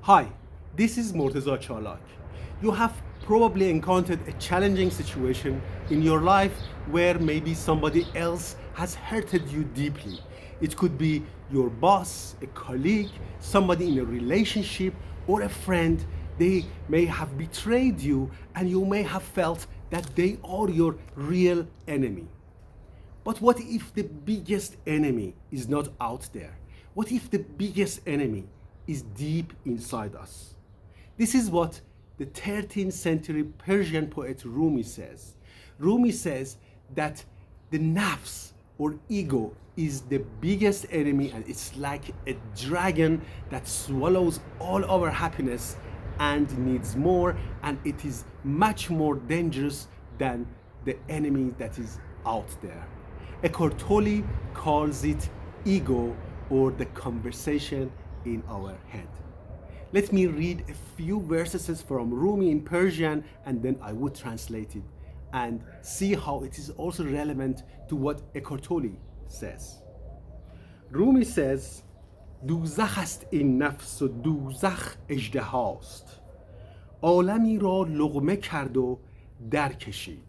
Hi, this is Morteza Chalak. You have probably encountered a challenging situation in your life where maybe somebody else has hurted you deeply. It could be your boss, a colleague, somebody in a relationship, or a friend. They may have betrayed you and you may have felt that they are your real enemy. But what if the biggest enemy is not out there? What if the biggest enemy is deep inside us? This is what the 13th century Persian poet Rumi says. Rumi says that the Nafs or ego is the biggest enemy, and it's like a dragon that swallows all our happiness and needs more, and it is much more dangerous than the enemy that is out there. Eckhart Tolle calls it ego, or the conversation in our head. Let me read a few verses from Rumi in Persian, and then I would translate it and see how it is also relevant to what Eckhart Tolle says. Rumi says, دوزخ است این نفس و دوزخ اژدهاست. عالمی را لقمه کرد و در کشید.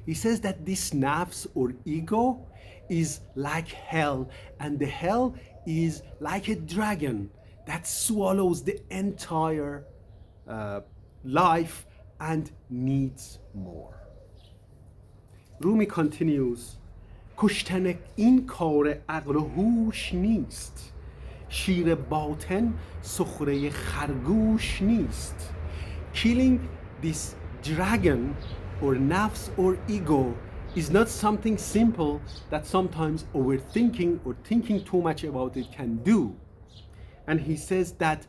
He says that this nafs or ego is like hell, and the hell is like a dragon that swallows the entire life and needs more. Rumi continues, کشتن این کار عقل و هوش نیست. شیر باطن سخره خرگوش نیست. Killing this dragon or nafs or ego is not something simple that sometimes overthinking or thinking too much about it can do. And he says that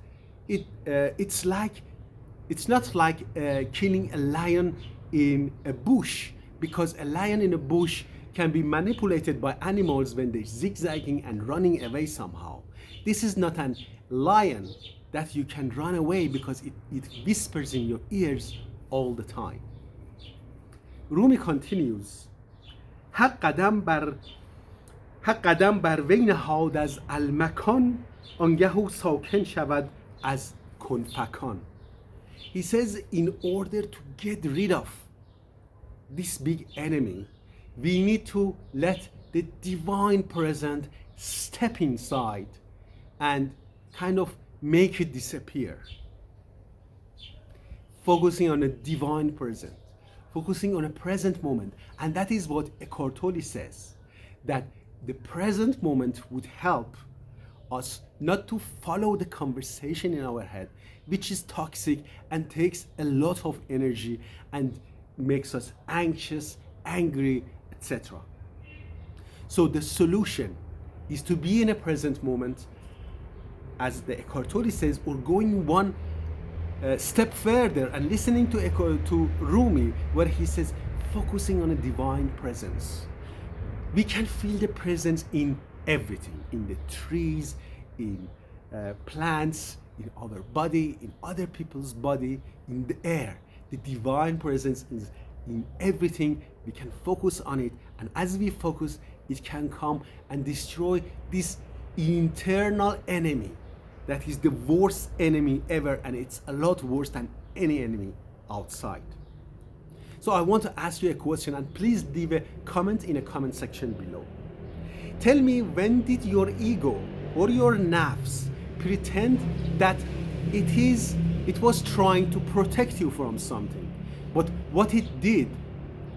it's not like killing a lion in a bush, because a lion in a bush can be manipulated by animals when they're zigzagging and running away somehow. This is not a lion that you can run away because it whispers in your ears all the time. Rumi continues, حق قدم بر وی نهاد از المکان آنگه او ساکن شود از کنفکان. He says in order to get rid of this big enemy, we need to let the divine presence step inside and kind of make it disappear. Focusing on a divine presence, focusing on a present moment. And that is what Eckhart Tolle says, that the present moment would help us not to follow the conversation in our head, which is toxic and takes a lot of energy and makes us anxious, angry, etc. So the solution is to be in a present moment, as the Eckhart Tolle says, or going one step further and listening to Rumi, where he says focusing on a divine presence. We can feel the presence in everything, in the trees, in plants, in our body, in other people's body, in the air. The divine presence is in everything. We can focus on it, and as we focus, it can come and destroy this internal enemy that is the worst enemy ever, and it's a lot worse than any enemy outside. So I want to ask you a question, and please leave a comment in a comment section below. Tell me, when did your ego or your nafs pretend that it was trying to protect you from something, but what it did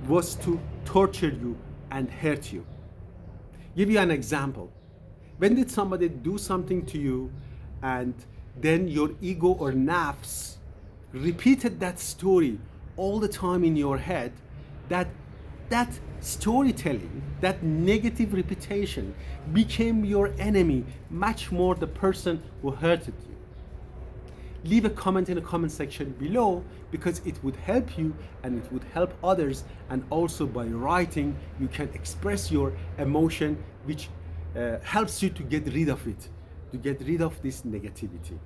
was to torture you and hurt you? Give you an example. When did somebody do something to you and then your ego or nafs repeated that story all the time in your head, that storytelling, that negative repetition became your enemy, much more the person who hurted you? Leave a comment in the comment section below, because it would help you and it would help others, and also by writing you can express your emotion, which helps you to get rid of it, to get rid of this negativity.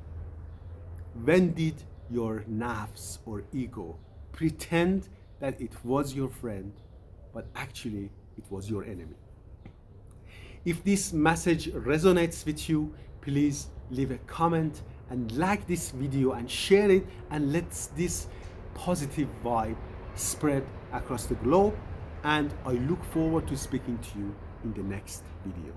When did your nafs or ego pretend that it was your friend, but actually it was your enemy? If this message resonates with you, please leave a comment and like this video and share it, and let this positive vibe spread across the globe. And I look forward to speaking to you in the next video.